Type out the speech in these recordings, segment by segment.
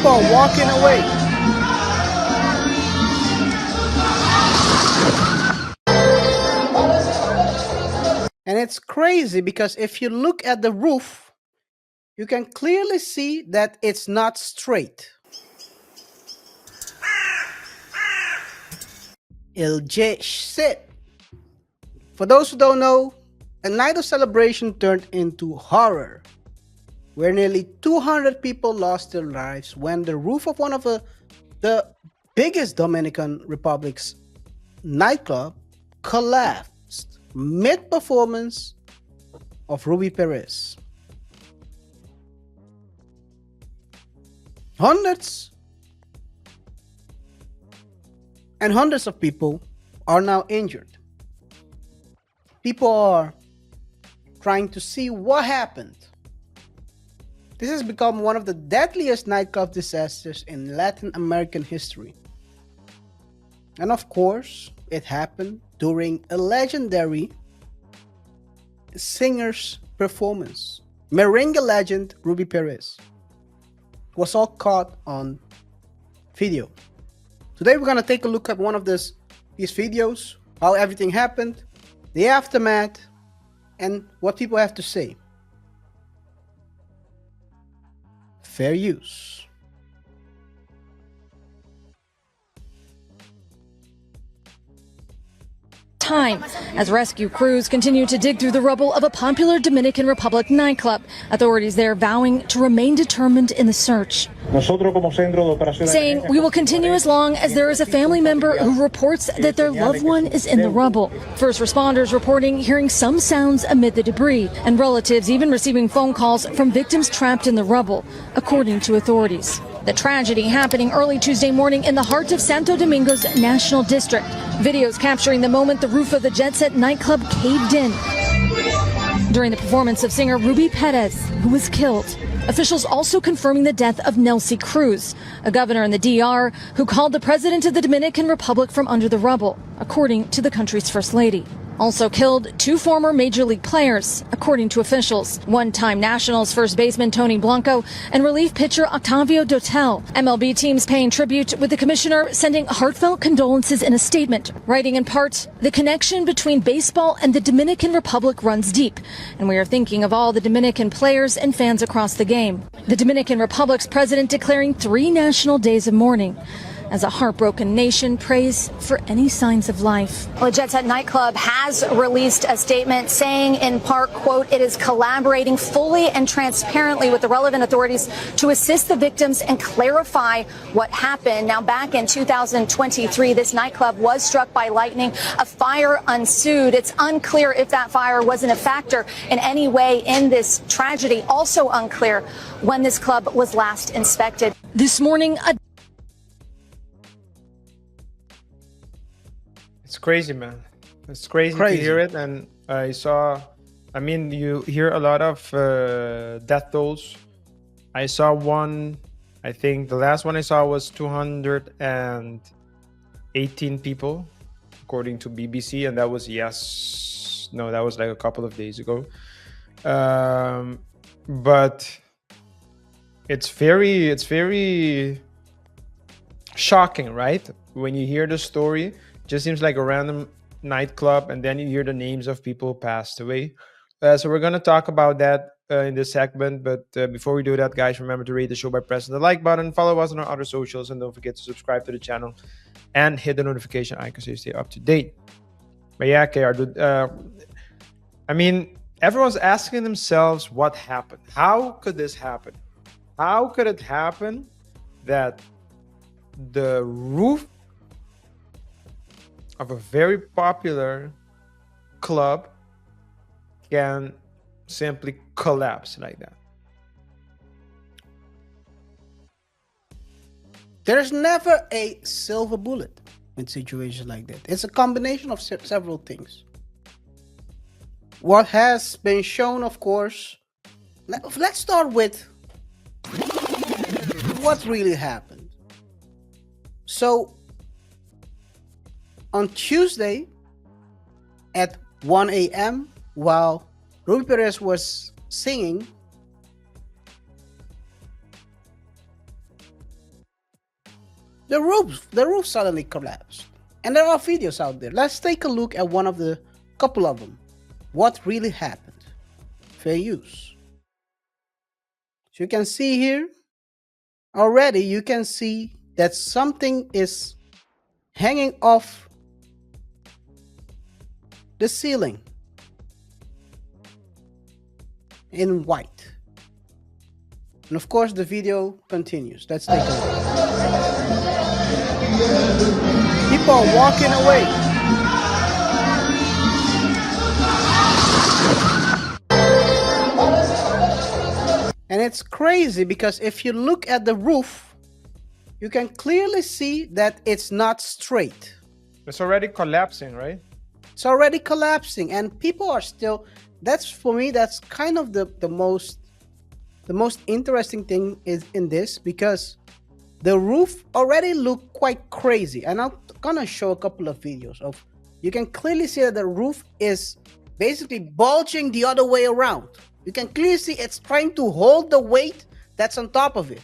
People are walking away. And it's crazy because if you look at the roof, you can clearly see that it's not straight. Shit. For those who don't know, a night of celebration turned into horror, where nearly 200 people lost their lives when the roof of one of the biggest Dominican Republic's nightclub collapsed mid-performance of Ruby Perez. Hundreds and hundreds of people are now injured. People are trying to see what happened. This has become one of the deadliest nightclub disasters in Latin American history. And of course, it happened during a legendary singer's performance. Merengue legend Ruby Perez was all caught on video. Today we're gonna take a look at one of these videos, how everything happened, the aftermath, and what people have to say. Fair use. Time as rescue crews continue to dig through the rubble of a popular Dominican Republic nightclub. Authorities there vowing to remain determined in the search, saying we will continue as long as there is a family member who reports that their loved one is in the rubble. First responders reporting hearing some sounds amid the debris, and relatives even receiving phone calls from victims trapped in the rubble, according to authorities. The tragedy happening early Tuesday morning in the heart of Santo Domingo's National District. Videos capturing the moment the roof of the Jet Set nightclub caved in during the performance of singer Ruby Perez, who was killed. Officials also confirming the death of Nelcy Cruz, a governor in the DR who called the president of the Dominican Republic from under the rubble, according to the country's first lady. Also killed 2 former Major League players, according to officials. One-time Nationals first baseman Tony Blanco and relief pitcher Octavio Dotel. MLB teams paying tribute, with the commissioner sending heartfelt condolences in a statement, writing in part, "The connection between baseball and the Dominican Republic runs deep, and we are thinking of all the Dominican players and fans across the game." The Dominican Republic's president declaring 3 national days of mourning, as a heartbroken nation prays for any signs of life. Well, the Jet Set nightclub has released a statement saying in part, quote, "It is collaborating fully and transparently with the relevant authorities to assist the victims and clarify what happened." Now, back in 2023, this nightclub was struck by lightning. A fire ensued. It's unclear if that fire wasn't a factor in any way in this tragedy. Also unclear when this club was last inspected. This morning, It's crazy, man. It's crazy to hear it. And you hear a lot of death tolls. I saw one, I think the last one I saw was 218 people, according to BBC. And that was, that was like a couple of days ago. But it's very shocking, right? When you hear the story, just seems like a random nightclub, and then you hear the names of people who passed away. So we're going to talk about that in this segment. But before we do that, guys, remember to rate the show by pressing the like button, follow us on our other socials, and don't forget to subscribe to the channel and hit the notification icon so you stay up to date. But yeah, KaiR, everyone's asking themselves what happened. How could this happen? How could it happen that the roof of a very popular club can simply collapse like that? There's never a silver bullet in situations like that. It's a combination of several things. What has been shown, of course, let's start with what really happened. So, on Tuesday at 1 a.m., while Ruby Perez was singing, the roof suddenly collapsed. And there are videos out there. Let's take a look at one of the couple of them. What really happened? Fair use. So you can see here, already you can see that something is hanging off the ceiling in white. And of course the video continues. Let's take a look. People are walking away. And it's crazy because if you look at the roof, you can clearly see that it's not straight. It's already collapsing, right? It's already collapsing, and people are still, that's for me, that's kind of the most interesting thing is in this, because the roof already looked quite crazy. And I'm gonna show a couple of videos of, you can clearly see that the roof is basically bulging the other way around. You can clearly see it's trying to hold the weight that's on top of it.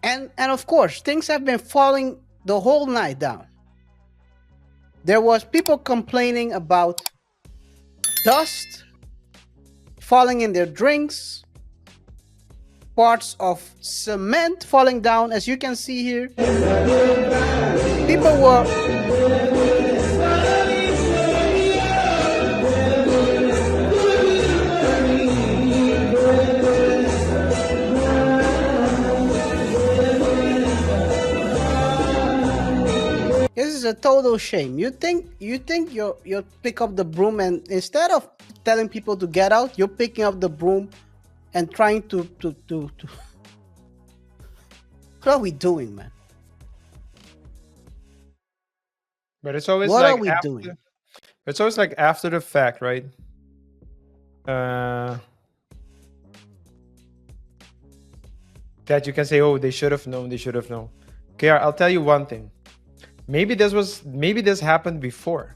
And of course, things have been falling the whole night down. There was people complaining about dust falling in their drinks, parts of cement falling down, as you can see here. People were This is a total shame. You think you'll pick up the broom, and instead of telling people to get out, you're picking up the broom and trying to What are we doing, man? But it's always What like are we doing? It's always like after the fact, right? That you can say, oh, they should have known, they should have known. KaiR, I'll tell you one thing. Maybe this happened before.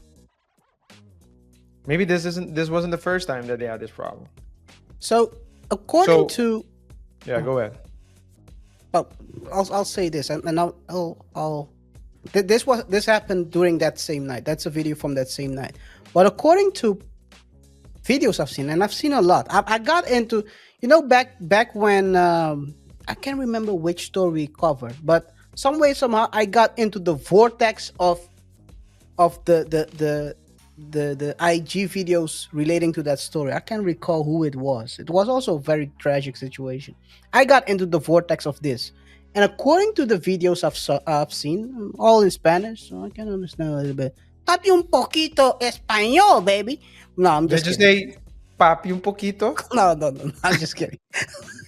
Maybe this wasn't the first time that they had this problem. So according to yeah, go ahead. Well, I'll say this, and this happened during that same night. That's a video from that same night. But according to videos I've seen, and I've seen a lot, I got into, back when I can't remember which story we covered, but some way somehow I got into the vortex of the IG videos relating to that story. I can't recall who it was. It was also a very tragic situation. I got into the vortex of this, and according to the videos I've seen, all in Spanish, so I can understand a little bit. Papi un poquito español, baby. No, I'm just kidding. Did you say papi un poquito? No. I'm just kidding.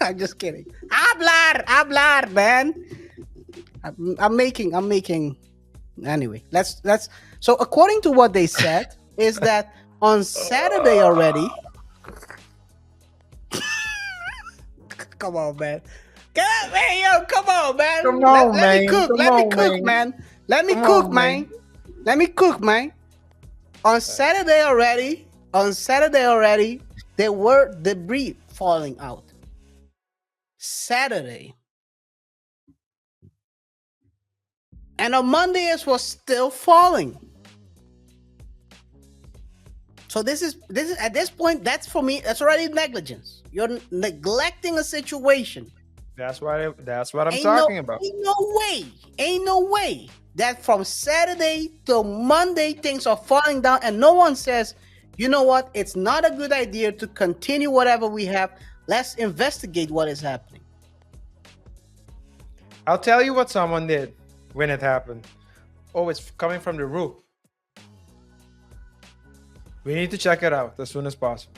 I'm just kidding. Hablar, man. I'm making. Anyway, let's. So according to what they said, is that on Saturday already. Come on, man. Come on, man. Let me cook. Let me cook, man. Let me cook, man. On Saturday already, there were debris falling out. Saturday. And on Monday, it was still falling. So this is at this point, that's for me, that's already negligence. You're neglecting a situation. That's what I'm talking about. Ain't no way that from Saturday till Monday things are falling down, and no one says, you know what, it's not a good idea to continue whatever we have. Let's investigate what is happening. I'll tell you what someone did when it happened. Oh, it's coming from the roof. We need to check it out as soon as possible.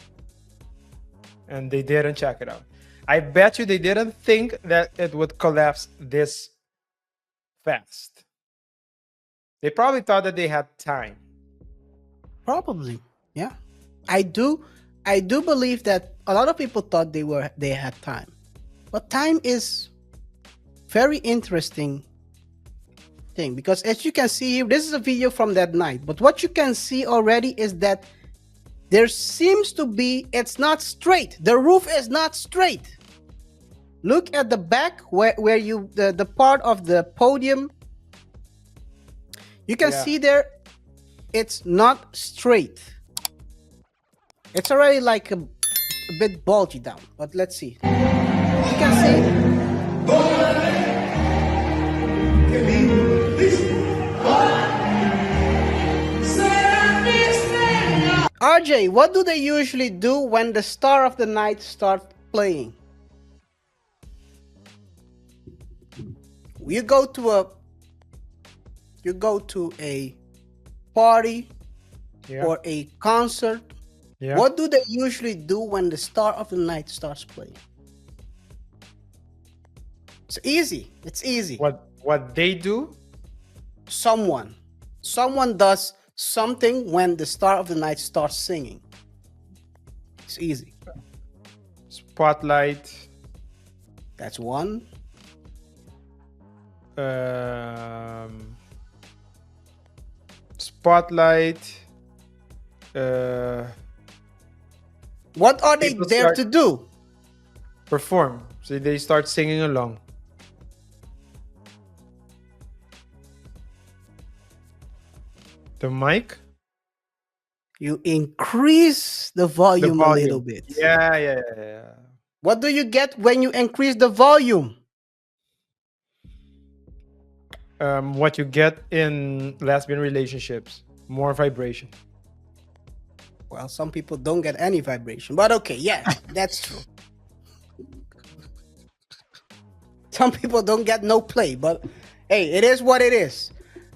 And they didn't check it out. I bet you they didn't think that it would collapse this fast. They probably thought that they had time. Probably, yeah. I do believe that a lot of people thought they had time. But time is very interesting thing, because as you can see here, this is a video from that night, but what you can see already is that there seems to be, it's not straight. The roof is not straight. Look at the back where you, the part of the podium. You can see there, it's not straight. It's already like a bit bulgy down, but let's see. You can see. RJ, what do they usually do when the star of the night starts playing? You go to a party or a concert. What do they usually do when the star of the night starts playing? It's easy. It's easy. What they do? Someone does something when the star of the night starts singing. It's easy. Spotlight. That's one. Spotlight. What are they there to do? Perform. So they start singing along. The mic? You increase the volume a little bit. Yeah. What do you get when you increase the volume? What you get in lesbian relationships. More vibration. Well, some people don't get any vibration, but okay, yeah, that's true. Some people don't get no play, but hey, it is what it is.